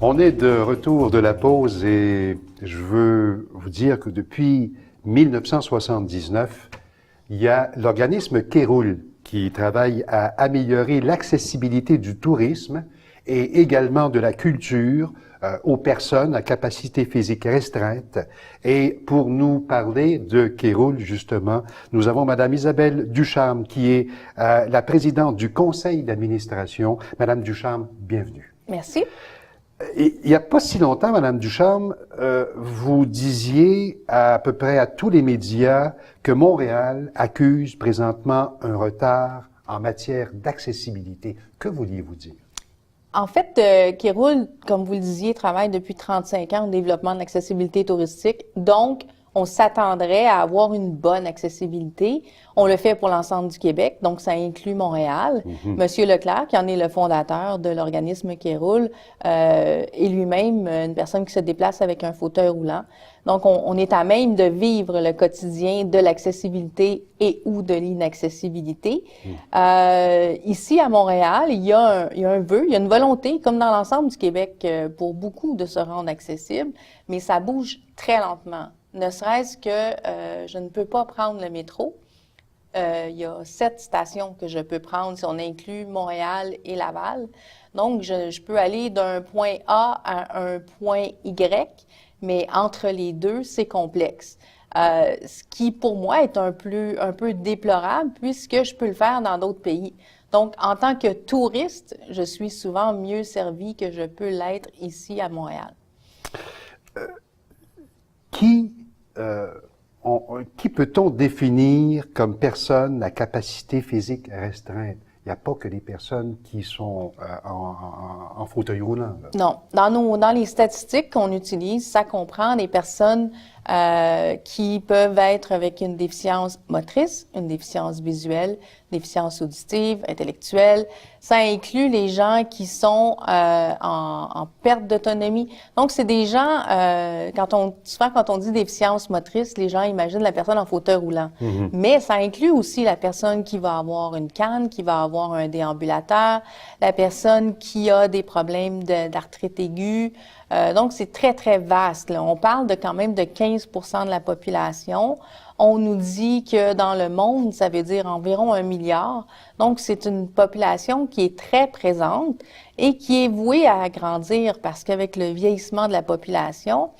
On est de retour de la pause et je veux vous dire que depuis 1979, il y a l'organisme Kéroul qui travaille à améliorer l'accessibilité du tourisme et également de la culture aux personnes à capacité physique restreinte. Et pour nous parler de Kéroul, justement, nous avons Madame Isabelle Ducharme qui est la présidente du conseil d'administration. Madame Ducharme, bienvenue. Merci. Il n'y a pas si longtemps, Madame Ducharme, vous disiez à peu près à tous les médias que Montréal accuse présentement un retard en matière d'accessibilité. Que vouliez-vous dire? En fait, Kéroul, comme vous le disiez, travaille depuis 35 ans au développement de l'accessibilité touristique. Donc, on s'attendrait à avoir une bonne accessibilité. On le fait pour l'ensemble du Québec, donc ça inclut Montréal. Monsieur Leclerc, qui en est le fondateur de l'organisme Kéroul, est lui-même une personne qui se déplace avec un fauteuil roulant. Donc, on est à même de vivre le quotidien de l'accessibilité et ou de l'inaccessibilité. Ici, à Montréal, il y a un vœu, il y a une volonté, comme dans l'ensemble du Québec, pour beaucoup de se rendre accessible, mais ça bouge très lentement. Ne serait-ce que je ne peux pas prendre le métro. Il y a 7 stations que je peux prendre si on inclut Montréal et Laval. Donc, je peux aller d'un point A à un point Y, mais entre les deux, c'est complexe. Ce qui, pour moi, est un peu déplorable puisque je peux le faire dans d'autres pays. Donc, en tant que touriste, je suis souvent mieux servie que je peux l'être ici à Montréal. Qui peut-on définir comme personne à capacité physique restreinte? Il n'y a pas que les personnes qui sont en fauteuil roulant. Là. Non. Dans les statistiques qu'on utilise, ça comprend des personnes qui peuvent être avec une déficience motrice, une déficience visuelle, déficience auditive, intellectuelle. Ça inclut les gens qui sont en perte d'autonomie. Donc, c'est des gens, souvent quand on dit déficience motrice, les gens imaginent la personne en fauteuil roulant. Mais ça inclut aussi la personne qui va avoir une canne, qui va avoir un déambulateur, la personne qui a des problèmes d'arthrite aiguë. Donc, c'est très, très vaste. Là. On parle quand même de 15 de la population. On nous dit que dans le monde, ça veut dire environ 1 milliard. Donc, c'est une population qui est très présente et qui est vouée à grandir parce qu'avec le vieillissement de la population,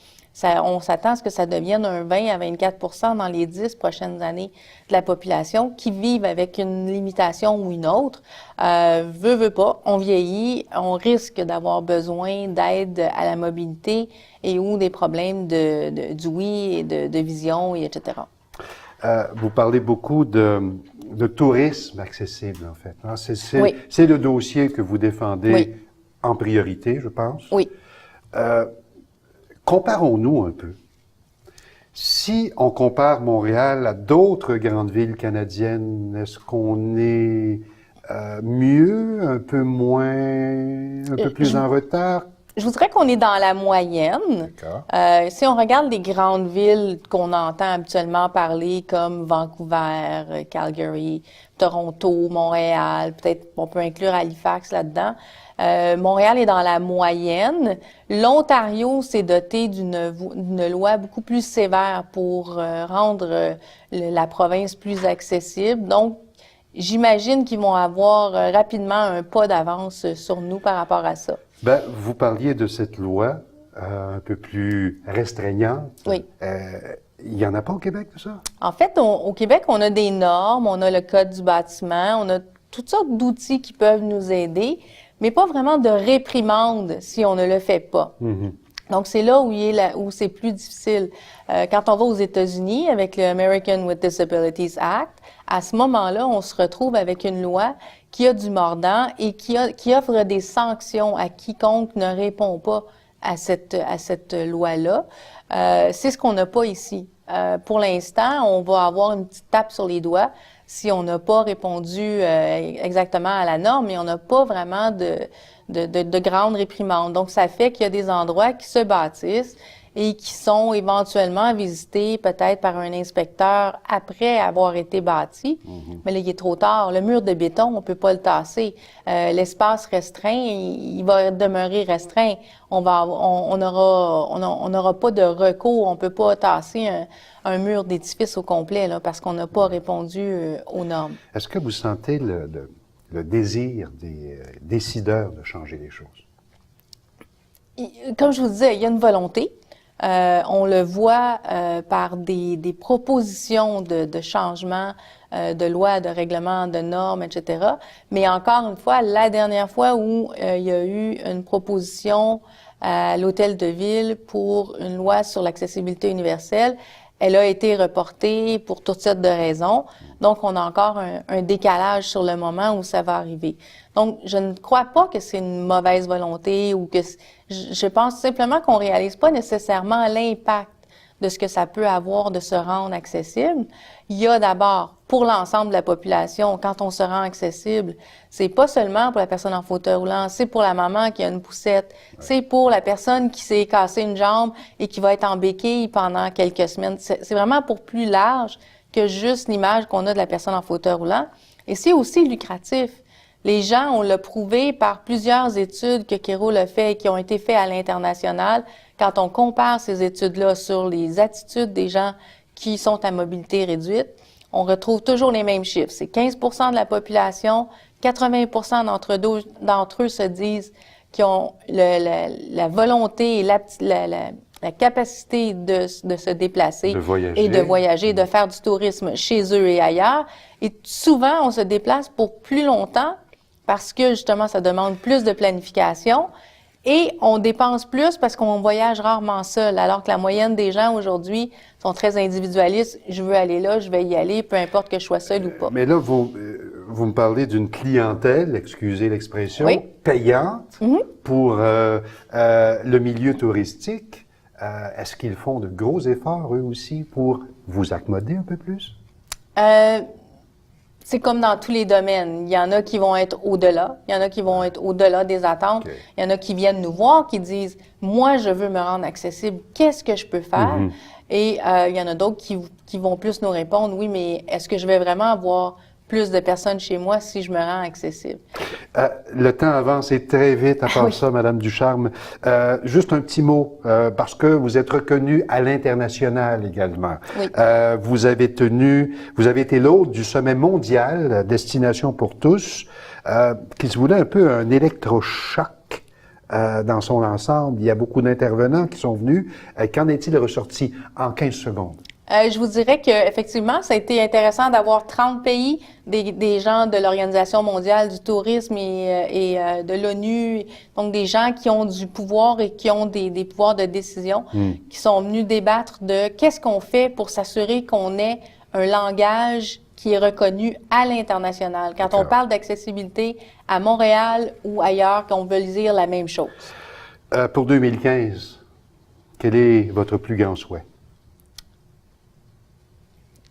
on s'attend à ce que ça devienne un 20 à 24 dans les 10 prochaines années de la population qui vivent avec une limitation ou une autre. Veut pas, on vieillit, on risque d'avoir besoin d'aide à la mobilité et ou des problèmes d'ouïe et de vision, et etc. Vous parlez beaucoup de tourisme accessible, en fait. Hein? Oui. C'est le dossier que vous défendez oui. en priorité, je pense. Oui. Comparons-nous un peu. Si on compare Montréal à d'autres grandes villes canadiennes, est-ce qu'on est mieux, un peu moins, un peu plus en retard? Je vous dirais qu'on est dans la moyenne. Si on regarde les grandes villes qu'on entend habituellement parler comme Vancouver, Calgary, Toronto, Montréal, peut-être on peut inclure Halifax là-dedans, Montréal est dans la moyenne. L'Ontario s'est doté d'une loi beaucoup plus sévère pour rendre la province plus accessible. Donc, j'imagine qu'ils vont avoir rapidement un pas d'avance sur nous par rapport à ça. Ben, vous parliez de cette loi un peu plus restreignante. Oui. Il n'y en a pas au Québec de ça? En fait, au Québec, on a des normes, on a le Code du bâtiment, on a toutes sortes d'outils qui peuvent nous aider, mais pas vraiment de réprimande si on ne le fait pas. Donc, c'est là où c'est plus difficile. Quand on va aux États-Unis avec le American with Disabilities Act, à ce moment-là, on se retrouve avec une loi qui a du mordant et qui offre des sanctions à quiconque ne répond pas à cette loi-là. C'est ce qu'on n'a pas ici. Pour l'instant, on va avoir une petite tape sur les doigts si on n'a pas répondu exactement à la norme, mais on n'a pas vraiment de grandes réprimandes. Donc, ça fait qu'il y a des endroits qui se bâtissent et qui sont éventuellement visités peut-être par un inspecteur après avoir été bâtis. Mais là, il est trop tard. Le mur de béton, on peut pas le tasser. L'espace restreint, il va demeurer restreint. On n'aura pas de recours. On peut pas tasser un mur d'édifice au complet là, parce qu'on n'a pas répondu aux normes. Est-ce que vous sentez le désir des décideurs de changer les choses? Comme je vous disais, il y a une volonté. On le voit par des propositions de changement de lois, de règlements, de normes, etc. Mais encore une fois, la dernière fois où il y a eu une proposition à l'Hôtel de Ville pour une loi sur l'accessibilité universelle, elle a été reportée pour toutes sortes de raisons. Donc, on a encore un décalage sur le moment où ça va arriver. Donc, je ne crois pas que c'est une mauvaise volonté ou que... Je pense simplement qu'on réalise pas nécessairement l'impact de ce que ça peut avoir de se rendre accessible. Il y a d'abord, pour l'ensemble de la population, quand on se rend accessible, c'est pas seulement pour la personne en fauteuil roulant, c'est pour la maman qui a une poussette, c'est pour la personne qui s'est cassé une jambe et qui va être en béquille pendant quelques semaines. C'est vraiment pour plus large que juste l'image qu'on a de la personne en fauteuil roulant. Et c'est aussi lucratif. Les gens, on l'a prouvé par plusieurs études que Kéroul a fait et qui ont été faites à l'international. Quand on compare ces études-là sur les attitudes des gens qui sont à mobilité réduite, on retrouve toujours les mêmes chiffres. C'est 15 de la population, 80 d'entre eux se disent qu'ils ont la volonté et la capacité de se déplacer et de voyager, de faire du tourisme chez eux et ailleurs. Et souvent, on se déplace pour plus longtemps parce que, justement, ça demande plus de planification et on dépense plus parce qu'on voyage rarement seul, alors que la moyenne des gens aujourd'hui sont très individualistes. Je veux aller là, je vais y aller, peu importe que je sois seul ou pas. Mais là, vous me parlez d'une clientèle, excusez l'expression, payante pour le milieu touristique. Est-ce qu'ils font de gros efforts, eux aussi, pour vous accommoder un peu plus? C'est comme dans tous les domaines. Il y en a qui vont être au-delà. Il y en a qui vont être au-delà des attentes. Okay. Il y en a qui viennent nous voir, qui disent « Moi, je veux me rendre accessible. Qu'est-ce que je peux faire? Et il y en a d'autres qui vont plus nous répondre « Oui, mais est-ce que je vais vraiment avoir plus de personnes chez moi si je me rends accessible? » Le temps avance et très vite à part ça, Madame Ducharme. Juste un petit mot, parce que vous êtes reconnue à l'international également. Oui. Vous avez été l'hôte du sommet mondial Destination pour tous, qui se voulait un peu un électrochoc dans son ensemble. Il y a beaucoup d'intervenants qui sont venus. Qu'en est-il ressorti en 15 secondes? Je vous dirais que effectivement, ça a été intéressant d'avoir 30 pays, des gens de l'Organisation mondiale du tourisme et de l'ONU, donc des gens qui ont du pouvoir et qui ont des pouvoirs de décision, qui sont venus débattre de qu'est-ce qu'on fait pour s'assurer qu'on ait un langage qui est reconnu à l'international. Quand on parle d'accessibilité à Montréal ou ailleurs, qu'on veut dire la même chose. Pour 2015, quel est votre plus grand souhait?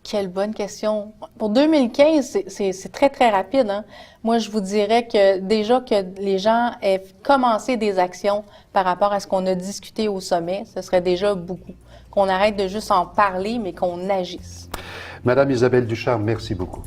Quelle bonne question. Pour 2015, c'est très, très rapide. Hein? Moi, je vous dirais que déjà que les gens aient commencé des actions par rapport à ce qu'on a discuté au sommet, ce serait déjà beaucoup. Qu'on arrête de juste en parler, mais qu'on agisse. Madame Isabelle Ducharme, merci beaucoup.